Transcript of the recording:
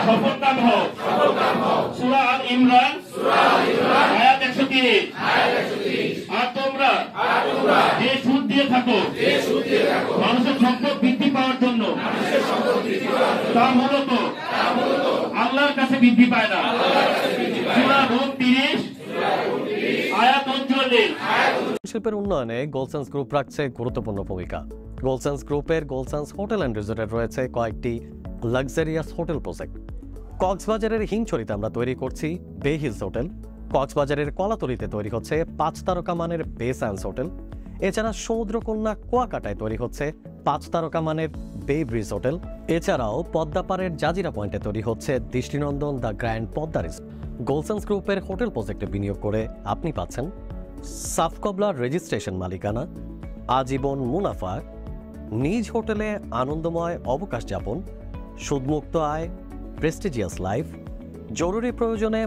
সফলকাম হও। সূরা আল ইমরান আয়াত 130। আর তোমরা যে সুদ দিয়ে থাকো মানুষের সম্পদ বৃদ্ধি পাওয়ার জন্য, তা মূলত আল্লাহর কাছে বৃদ্ধি পায় না। সূরা রুম 30 আয়াত 39। শিল্পের উন্নয়নে গোলসেন্স গ্রুপ রাখছে গুরুত্বপূর্ণ ভূমিকা। গোলসেন্স গ্রুপের গোলসেন্স হোটেল অ্যান্ড রিসোর্টের রয়েছে কয়েকটি লাক্সারিয়াস হোটেল প্রজেক্ট। কক্সবাজারের হিমছড়িতে আমরা তৈরি করছি বে হিলস হোটেল। কক্সবাজারের কলাতলিতে তৈরি হচ্ছে 5 তারকা মানের বে সায়েন্স হোটেল। এছাড়া সমুদ্রকন্যা কুয়াকাটায় তৈরি হচ্ছে 5 তারকা মানের বে ব্রিজ হোটেল। এছাড়াও পদ্মাপাড়ের জাজিরা পয়েন্টে তৈরি হচ্ছে দৃষ্টিনন্দন দ্য গ্র্যান্ড পদ্মা রিসোর্ট। গোলসেন্স গ্রুপের হোটেল প্রজেক্টে বিনিয়োগ করে আপনি পাচ্ছেন সাফকবলার রেজিস্ট্রেশন মালিকানা, আজীবন মুনাফা, নিজ হোটেলে আনন্দময় অবকাশ যাপন, সুদমুক্ত আয়, প্রেস্টিজিয়াস লাইফ, জরুরি প্রয়োজনে